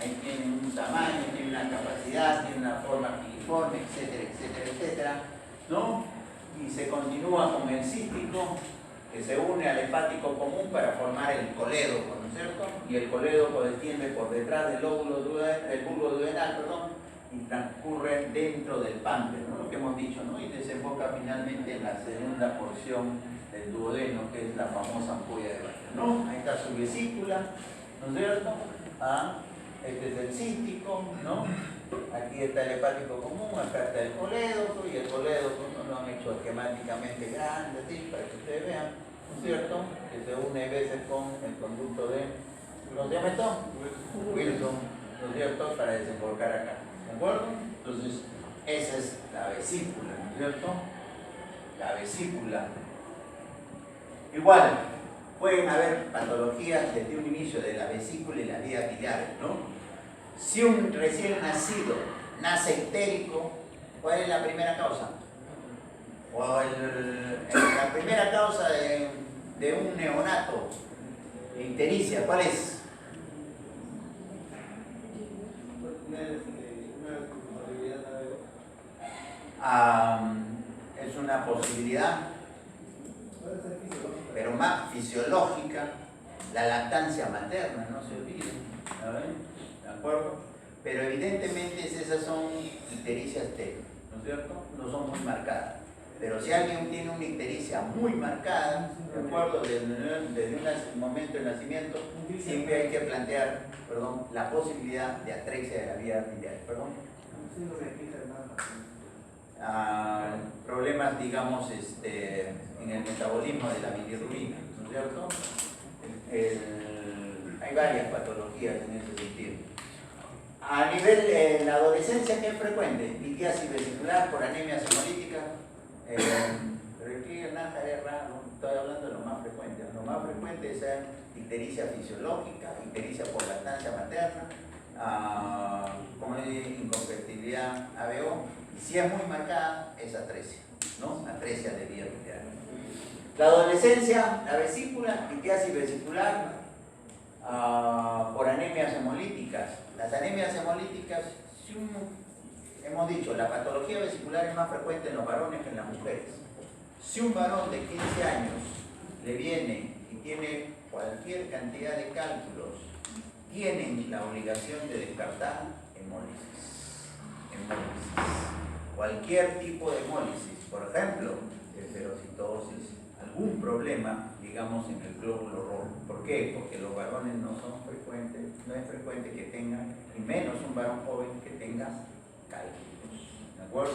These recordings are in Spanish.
tiene un tamaño, tiene una capacidad, tiene una forma filiforme, etcétera, etcétera, etcétera, ¿no? Y se continúa con el cístico, que se une al hepático común para formar el colédoco, ¿no es cierto? Y el colédoco desciende por detrás del bulbo duodenal, y transcurre dentro del páncreas, ¿no? Lo que hemos dicho, ¿no? Y desemboca finalmente en la segunda porción del duodeno, que es la famosa ampolla de Valle, ¿no? Ahí está su vesícula, ¿no es cierto? Este es el cístico, ¿no? Aquí está el hepático común, acá está el colédoco, y el colédoco no lo han hecho esquemáticamente grande, así, para que ustedes vean, ¿no es cierto? Que se une a veces con el conducto de los diámetros, Wilson, ¿no es cierto? Para desembocar acá, ¿de acuerdo? Entonces, esa es la vesícula, ¿no es cierto? La vesícula. Igual, pueden haber patologías desde un inicio de la vesícula y las vías biliares, ¿no? Si un recién nacido nace ictérico, ¿cuál es la primera causa? O la primera causa de un neonato, ictericia, ¿cuál es? Es una posibilidad, pero más fisiológica, la lactancia materna, no se olviden, ¿saben? ¿De acuerdo? Pero evidentemente esas son ictericias técnicas, ¿no es cierto? No son muy marcadas. Pero si alguien tiene una ictericia muy marcada, ¿de acuerdo? Desde un momento de nacimiento, siempre hay que plantear, la posibilidad de atrexia de la vía biliar, problemas, digamos, en el metabolismo de la bilirrubina, ¿no es cierto? Hay varias patologías en ese sentido. A nivel de la adolescencia, ¿qué es frecuente? Litiasis vesicular por anemia hemolítica. Pero aquí en Naja es raro, estoy hablando de lo más frecuente. Lo más frecuente es ictericia fisiológica, ictericia por lactancia materna, como incompatibilidad ABO. Y si es muy marcada, es atresia, ¿no? Atresia de vía biliar. La adolescencia, la vesícula, litiasis vesicular por anemias hemolíticas. Las anemias hemolíticas, hemos dicho, la patología vesicular es más frecuente en los varones que en las mujeres. Si un varón de 15 años le viene y tiene cualquier cantidad de cálculos, tienen la obligación de descartar hemólisis. Cualquier tipo de hemólisis, por ejemplo, esferocitosis, algún problema, digamos, en el glóbulo rojo. ¿Por qué? Porque los varones no son frecuentes, no es frecuente que tengan, y menos un varón joven que tenga cálculos, ¿de acuerdo?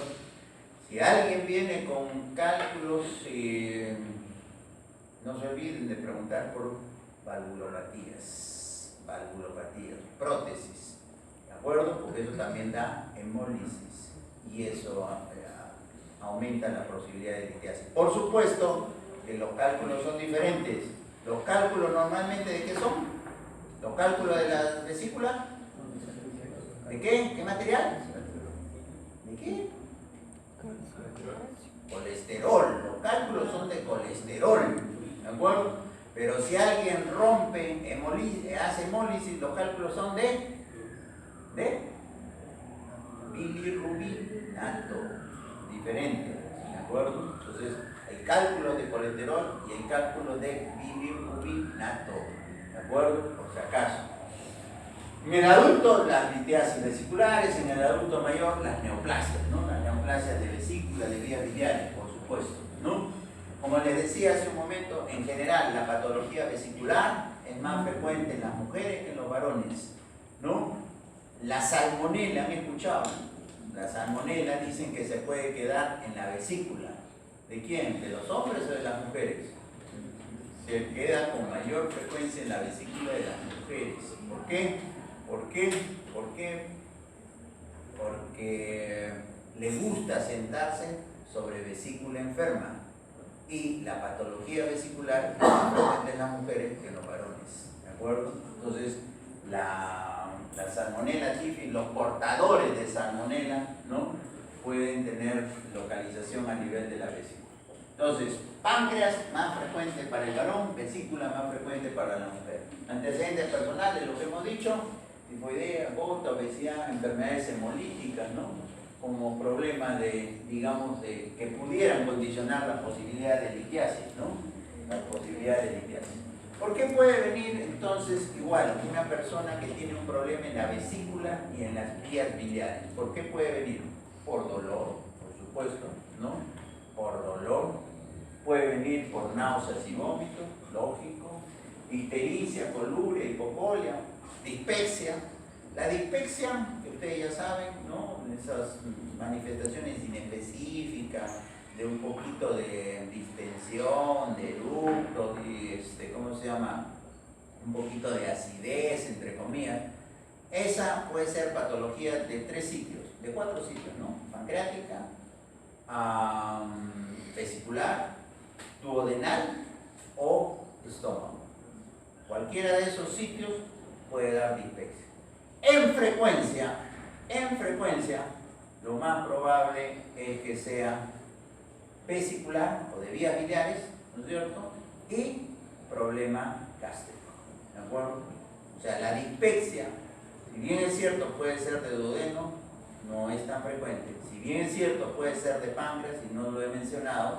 Si alguien viene con cálculos, no se olviden de preguntar por valvulopatías, prótesis, ¿de acuerdo? Porque eso también da hemólisis y eso aumenta la posibilidad de litiasis. Por supuesto que los cálculos son diferentes. Los cálculos normalmente, ¿de qué son? Los cálculos de la vesícula, ¿de qué? ¿Qué material? ¿De qué? Colesterol. Los cálculos son de colesterol, ¿de acuerdo? Pero si alguien rompe, hace hemólisis, los cálculos son de bilirrubinato, diferente, ¿de acuerdo? Entonces, hay cálculos de colesterol y hay cálculos de bilirrubinato, ¿de acuerdo? Por si acaso. En el adulto, las litiasis vesiculares, en el adulto mayor, las neoplasias, ¿no? Las neoplasias de vesícula, de vías biliares, por supuesto, ¿no? Como les decía hace un momento, en general, la patología vesicular es más frecuente en las mujeres que en los varones, ¿no? La salmonela, ¿han escuchado? La salmonela dicen que se puede quedar en la vesícula. ¿De quién? ¿De los hombres o de las mujeres? Se queda con mayor frecuencia en la vesícula de las mujeres. ¿Por qué? Porque les gusta sentarse sobre vesícula enferma. Y la patología vesicular es más frecuente en las mujeres que en los varones. ¿De acuerdo? Entonces, la salmonela tifus, los portadores de salmonela, ¿no? Pueden tener localización a nivel de la vesícula. Entonces, páncreas más frecuente para el varón, vesícula más frecuente para la mujer. Antecedentes personales, lo que hemos dicho, tifoidea, gota, obesidad, enfermedades hemolíticas, ¿no? Como problemas de, digamos, que pudieran condicionar la posibilidad de litiasis, ¿no? La posibilidad de litiasis. ¿Por qué puede venir entonces igual una persona que tiene un problema en la vesícula y en las vías biliares? ¿Por qué puede venir? Por dolor, por supuesto, ¿no? Por dolor. Puede venir por náuseas y vómitos, lógico. Ictericia, coluria, hipocolia, dispepsia. La dispepsia, que ustedes ya saben, ¿no? Esas manifestaciones inespecíficas, de un poquito de distensión, de eructo, de, ¿cómo se llama? Un poquito de acidez, entre comillas. Esa puede ser patología de 3 sitios, de 4 sitios, ¿no? Pancreática, vesicular, duodenal o estómago. Cualquiera de esos sitios puede dar dispepsia. En frecuencia, lo más probable es que sea vesicular o de vías biliares, ¿no es cierto? Y problema gástrico, ¿de acuerdo? O sea, la dispepsia, si bien es cierto puede ser de duodeno, no es tan frecuente. Si bien es cierto puede ser de páncreas, y no lo he mencionado,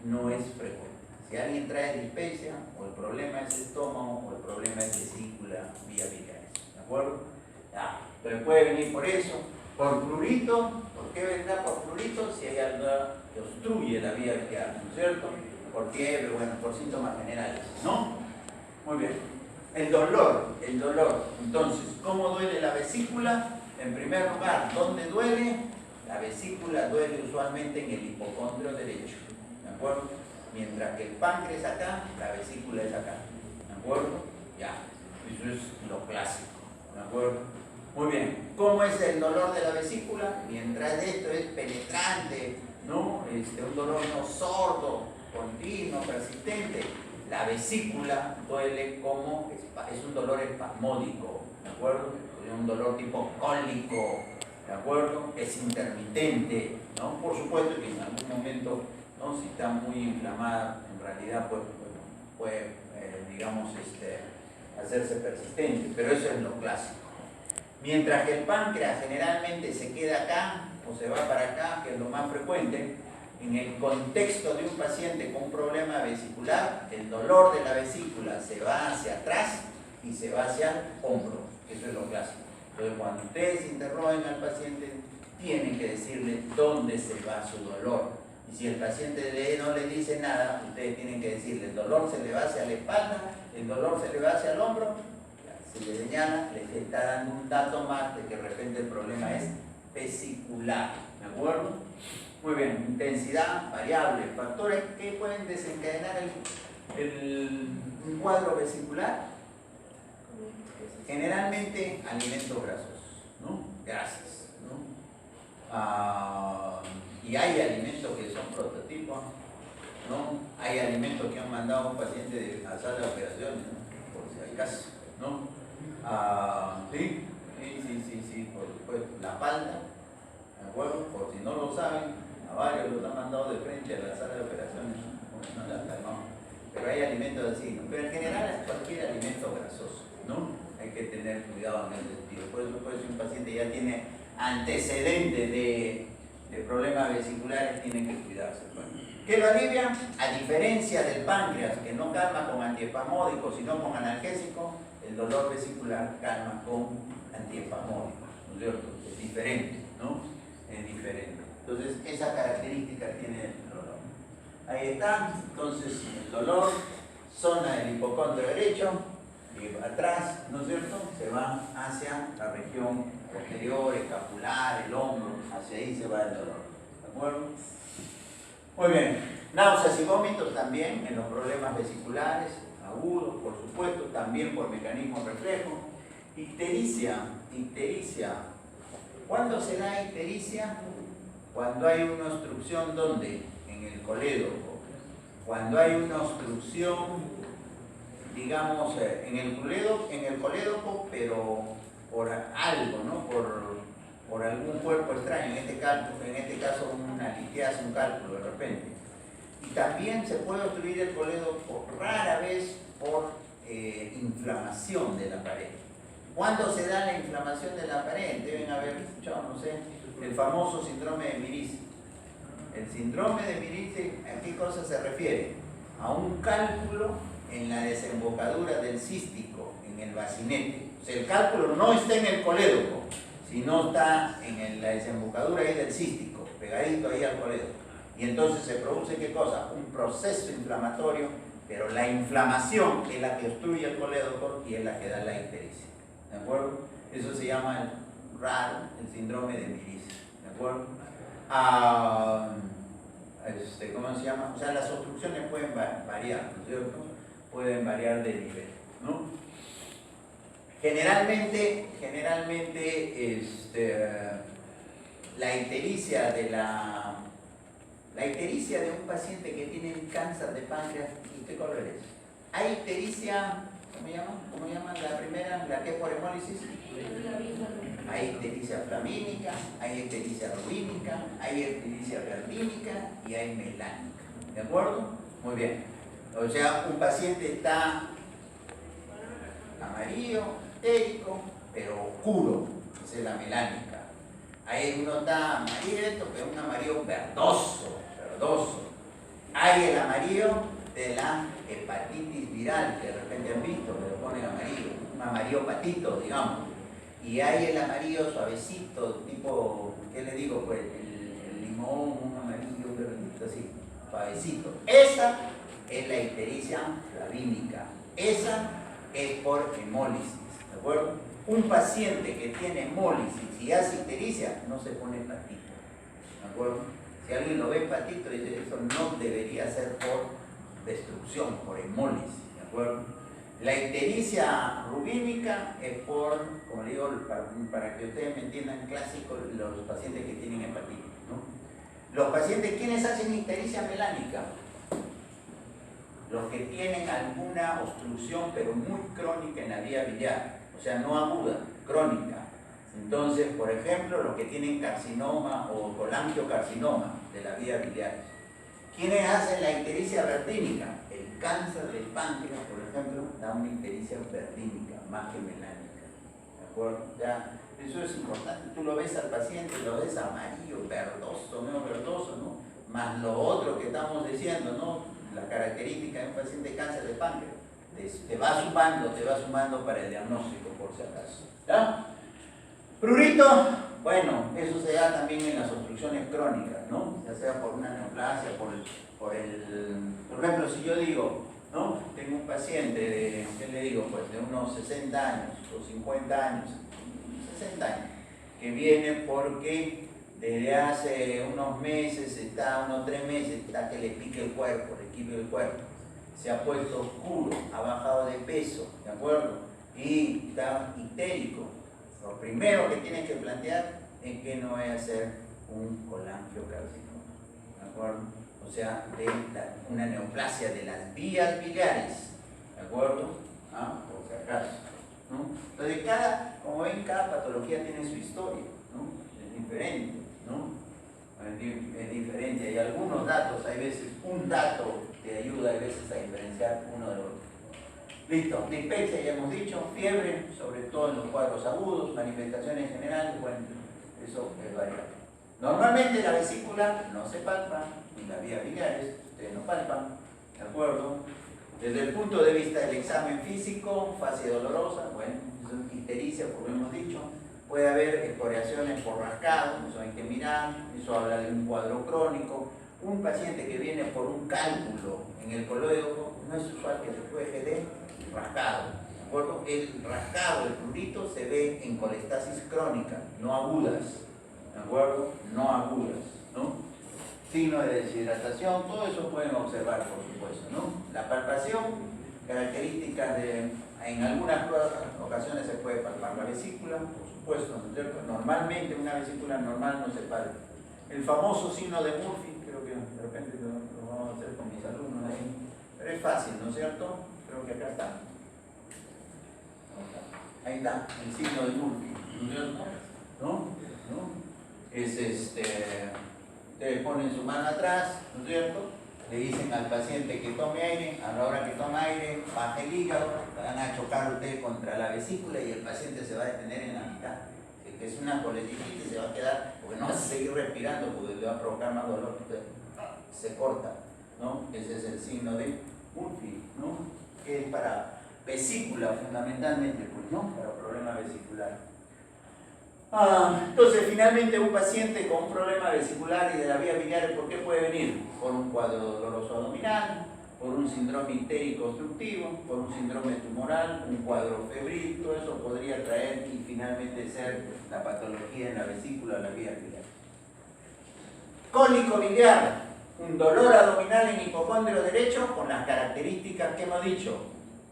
no es frecuente. Si alguien trae dispepsia, o el problema es estómago, o el problema es vesícula, vías biliares, ¿de acuerdo? Ya, pero puede venir por eso, por prurito. ¿Por qué vendrá por prurito? Si hay algo que obstruye la vía biliar, ¿no es cierto? Por fiebre, bueno, por síntomas generales, ¿no? Muy bien. El dolor. Entonces, ¿cómo duele la vesícula? En primer lugar, ¿dónde duele? La vesícula duele usualmente en el hipocondrio derecho, ¿de acuerdo? Mientras que el páncreas acá, la vesícula es acá, ¿de acuerdo? Ya, eso es lo clásico, ¿de acuerdo? Muy bien, ¿cómo es el dolor de la vesícula? Mientras esto es penetrante, ¿no? Un dolor no sordo, continuo, persistente, la vesícula duele como, es un dolor espasmódico, ¿de acuerdo? Es un dolor tipo cólico, ¿de acuerdo? Es intermitente, ¿no? Por supuesto que en algún momento, ¿no? Si está muy inflamada, en realidad puede digamos, hacerse persistente, pero eso es lo clásico. Mientras que el páncreas generalmente se queda acá o se va para acá, que es lo más frecuente, en el contexto de un paciente con un problema vesicular, el dolor de la vesícula se va hacia atrás y se va hacia el hombro, eso es lo clásico. Entonces, cuando ustedes interroguen al paciente, tienen que decirle dónde se va su dolor. Y si el paciente no le dice nada, ustedes tienen que decirle, el dolor se le va hacia la espalda, el dolor se le va hacia el hombro. Si le señala, le está dando un dato más de que de repente el problema es vesicular, ¿de acuerdo? Muy bien, intensidad variable, factores que pueden desencadenar un cuadro vesicular. Generalmente alimentos grasosos, ¿no? Grasas, ¿no? Y hay alimentos que son prototipos, ¿no? Hay alimentos que han mandado a un paciente a sala de operaciones, ¿no? Por si hay caso, ¿no? Sí, por supuesto. La palta, ¿de acuerdo? Por si no lo saben, a varios los han mandado de frente a la sala de operaciones, ¿no? Pero hay alimentos así, ¿no? Pero en general es cualquier alimento grasoso, ¿no? Hay que tener cuidado en ese sentido. Por eso si un paciente ya tiene antecedentes de problemas vesiculares, tiene que cuidarse. Bueno, ¿qué lo alivia? A diferencia del páncreas, que no calma con antiespasmódicos, sino con analgésico, el dolor vesicular calma con antiespasmódicos, ¿no es cierto? Es diferente, ¿no? Es diferente. Entonces, esa característica tiene el dolor. Ahí está, entonces, el dolor, zona del hipocondrio derecho, y atrás, ¿no es cierto? Se va hacia la región posterior, escapular, el hombro, hacia ahí se va el dolor, ¿de acuerdo? Muy bien, náuseas y vómitos también en los problemas vesiculares, agudos, por supuesto, también por mecanismo reflejo. Ictericia. ¿Cuándo se da ictericia? Cuando hay una obstrucción, ¿dónde? En el colédoco. Cuando hay una obstrucción, digamos, en el colédoco, pero por algo, ¿no? Por algún cuerpo extraño, en este caso una litiasis, un cálculo de repente. Y también se puede obstruir el colédoco rara vez por inflamación de la pared, ¿Cuándo se da la inflamación de la pared? Deben haber escuchado, no sé, el famoso síndrome de Mirice. El síndrome de Mirice, ¿a qué cosa se refiere? A un cálculo en la desembocadura del cístico, en el bacinete. O sea, el cálculo no está en el colédoco, sino está en la desembocadura ahí del cístico, pegadito ahí al colédoco. Y entonces se produce, ¿qué cosa? Un proceso inflamatorio, pero la inflamación es la que obstruye el colédoco y es la que da la ictericia. ¿De acuerdo? Eso se llama el síndrome de Mirice. ¿De acuerdo? ¿Cómo se llama? O sea, las obstrucciones pueden variar, ¿no es cierto? Pueden variar de nivel, ¿no? Generalmente la ictericia de un paciente que tiene cáncer de páncreas, ¿y qué color es? Hay ictericia, ¿cómo llaman la primera? ¿La que es por hemólisis? Hay ictericia flamínica, hay ictericia rubínica, hay ictericia verdínica y hay melánica. ¿De acuerdo? Muy bien. O sea, un paciente está amarillo, ictérico, pero oscuro, esa es la melánica. Ahí uno está amarillento, pero un amarillo verdoso. Hay el amarillo de la hepatitis viral, que de repente han visto, que le ponen amarillo, un amarillo patito, digamos. Y hay el amarillo suavecito, tipo, ¿qué le digo? Pues el limón, un amarillo verdito, así, suavecito. Esa es la ictericia flavínica. Esa es por hemólisis, ¿de acuerdo? Un paciente que tiene hemólisis y hace ictericia no se pone patito, ¿de acuerdo? Si alguien lo ve patito, dice eso no debería ser por destrucción, por hemólisis, ¿de acuerdo? La ictericia rubínica es por, como le digo, para que ustedes me entiendan clásico, los pacientes que tienen hepatitis, ¿no? Los pacientes, ¿quiénes hacen ictericia melánica? Los que tienen alguna obstrucción, pero muy crónica en la vía biliar, o sea, no aguda, crónica. Entonces, por ejemplo, los que tienen carcinoma o colangiocarcinoma de la vía biliar. ¿Quiénes hacen la ictericia verdínica? El cáncer del páncreas, por ejemplo, da una ictericia verdínica, más que melánica. ¿De acuerdo? Ya, eso es importante. Tú lo ves al paciente, lo ves amarillo, verdoso, medio verdoso, ¿no? Más lo otro que estamos diciendo, ¿no? La característica de un paciente de cáncer de páncreas. Te va sumando para el diagnóstico, por si acaso. ¿Ya? Prurito, bueno, eso se da también en las obstrucciones crónicas, ¿no? Ya sea por una neoplasia, por ejemplo, si yo digo, ¿no? Tengo un paciente de, ¿qué le digo? Pues de unos 60 años o 50 años, 60 años, que viene porque desde hace unos meses, unos 3 meses, está que le pique el cuerpo, le quite el cuerpo, se ha puesto oscuro, ha bajado de peso, ¿de acuerdo? Y está ictérico. Lo primero que tienes que plantear es que no vaya a ser un colangiocarcinoma, ¿de acuerdo? O sea, una neoplasia de las vías biliares, ¿de acuerdo? Por si acaso, ¿no? Entonces, como ven, cada patología tiene su historia, ¿no? Es diferente, ¿no? Es diferente. Hay algunos datos, hay veces un dato te ayuda a veces a diferenciar uno de otro. Listo, dispepsia ya hemos dicho, fiebre, sobre todo en los cuadros agudos, manifestaciones generales, bueno, eso es variable. Normalmente la vesícula no se palpa, ni la vía biliares, ustedes no palpan, ¿de acuerdo? Desde el punto de vista del examen físico, fase dolorosa, bueno, eso es ictericia, como hemos dicho, puede haber escoriaciones por rascado, eso hay que mirar, eso habla de un cuadro crónico. Un paciente que viene por un cálculo en el colédoco, no es usual que se queje de rascado, ¿de acuerdo? El rascado, el prurito, se ve en colestasis crónica, no agudas, ¿de acuerdo? No agudas, ¿no? Signo de deshidratación, todo eso pueden observar, por supuesto, ¿no? La palpación, características en algunas ocasiones se puede palpar la vesícula, por supuesto, ¿no es cierto? Normalmente una vesícula normal no se palpa. El famoso signo de Murphy, creo que de repente lo vamos a hacer con mis alumnos ahí, pero es fácil, ¿no es cierto? Creo que acá está. Ahí está, el signo de Murphy, ¿no es cierto? ¿No? Es ustedes ponen su mano atrás, ¿no es cierto? Le dicen al paciente que tome aire, a la hora que toma aire, baje el hígado, van a chocar ustedes contra la vesícula y el paciente se va a detener en la mitad. Que es una colecitis, se va a quedar, porque no va a seguir respirando, porque le va a provocar más dolor, entonces se corta, ¿no? Ese es el signo de Murphy, ¿no? Que es para vesícula fundamentalmente, pues, ¿no? Para problemas vesiculares. Entonces, finalmente, un paciente con un problema vesicular y de las vías biliares, ¿por qué puede venir? Por un cuadro doloroso abdominal, por un síndrome ictérico obstructivo, por un síndrome tumoral, un cuadro febril, todo eso podría traer y finalmente ser la patología en la vesícula o las vías biliares. Cólico biliar, un dolor abdominal en hipocondrio derecho con las características que hemos dicho,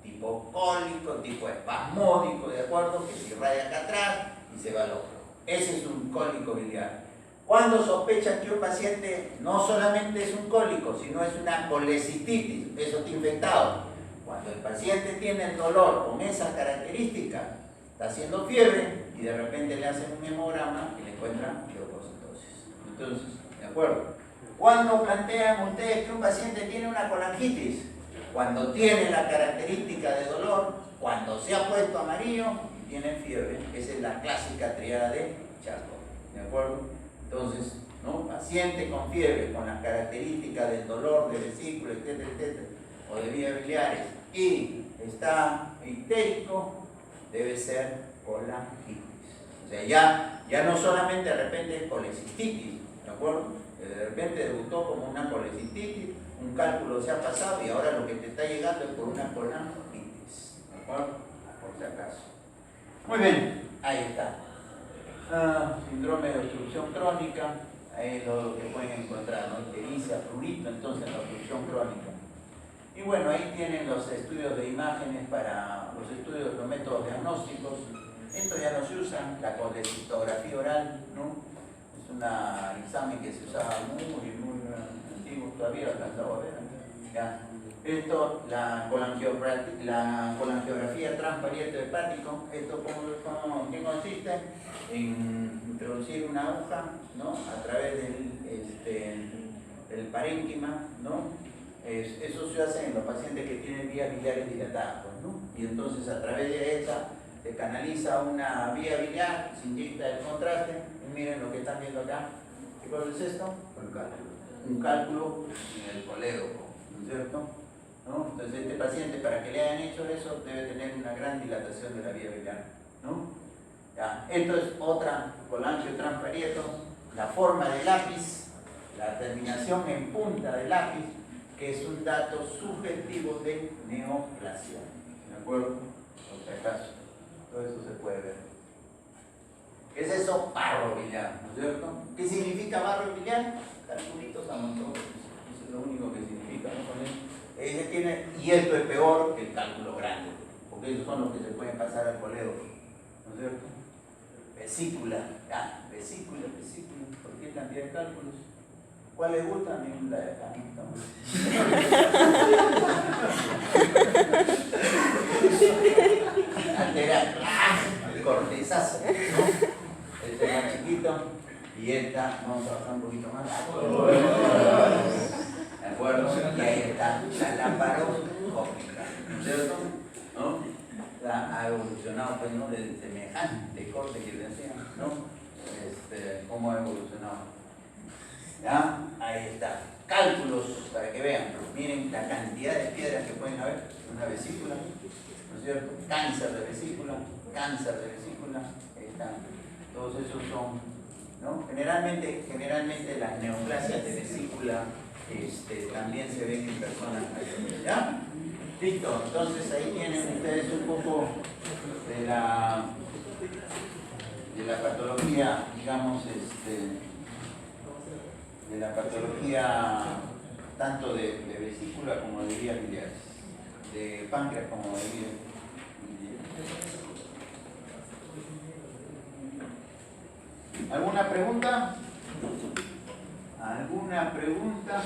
tipo cólico, tipo espasmódico, ¿de acuerdo? Que se irradia acá atrás y se va al otro. Ese es un cólico biliar. Cuando sospechan que un paciente no solamente es un cólico, sino es una colecistitis, eso está infectado. Cuando el paciente tiene el dolor con esas características, está haciendo fiebre y de repente le hacen un hemograma y le encuentran leucocitosis. Entonces, ¿de acuerdo? ¿Cuándo plantean ustedes que un paciente tiene una colangitis? Cuando tiene la característica de dolor, cuando se ha puesto amarillo y tiene fiebre. Esa es la clásica triada de Charcot. ¿De acuerdo? Entonces, ¿no? Paciente con fiebre, con las características del dolor, de vesícula, etcétera, etcétera, o de vías biliares, y está ictérico, debe ser colangitis. O sea, ya no solamente de repente es colecistitis, ¿de acuerdo? De repente debutó como una colecistitis, un cálculo se ha pasado y ahora lo que te está llegando es por una colangitis, ¿de acuerdo? Por si acaso. Muy bien, ahí está. Síndrome de obstrucción crónica, ahí es lo que pueden encontrar, ¿no? Ictericia, prurito, entonces la obstrucción crónica. Y bueno, ahí tienen los estudios de imágenes para los estudios, los métodos diagnósticos. Esto ya no se usa, la colecistografía oral, ¿no? Es un examen que se usaba muy antiguo, todavía alcanzado a ver, ¿ya? Esto, la colangiografía transpariente hepático, ¿esto qué consiste? En introducir una aguja, ¿no? A través del parénquima, ¿no? Eso se hace en los pacientes que tienen vías biliares dilatadas, ¿no? Y entonces a través de esa se canaliza una vía biliar, se inyecta el contraste, y miren lo que están viendo acá. ¿Qué cosa es esto? Un cálculo en el colédoco, ¿no es cierto? ¿No? Entonces este paciente, para que le hayan hecho eso, debe tener una gran dilatación de la vía biliar, ¿no? Ya. Esto es otra colangiotransparieto, la forma del lápiz, la terminación en punta del lápiz, que es un dato subjetivo de neoplasia, ¿de acuerdo? Por si acaso, todo eso se puede ver. ¿Qué es eso? Barro biliar, ¿no es cierto? ¿Qué significa barro biliar? Calculitos a montón, eso es lo único que significa, ¿no? Con eso. Y esto es peor que el cálculo grande, porque esos son los que se pueden pasar al colédoco, ¿no es cierto? Vesícula, vesícula, ¿por qué cantidad de cálculos? ¿Cuál les gusta? A mí la de acá, alterar, el cortezazo, ¿no? Este es más chiquito y esta, vamos a bajar un poquito más. ¿De acuerdo? Y ahí está la laparoscópica, ¿no es cierto? ¿No? Ha evolucionado, pues, ¿no? De semejante corte que le hacían, ¿no? ¿Cómo ha evolucionado? ¿Ya? Ahí está. Cálculos, para que vean. Miren la cantidad de piedras que pueden haber en una vesícula, ¿no es cierto? Cáncer de vesícula, ahí están. Todos esos son, ¿no? Generalmente las neoplasias de vesícula también se ven en personas mayores, ¿ya? Listo, entonces ahí tienen ustedes un poco de la patología, digamos, de la patología tanto de vesícula como de vías biliares, de páncreas como de vías biliares. ¿Alguna pregunta? ¿Alguna pregunta?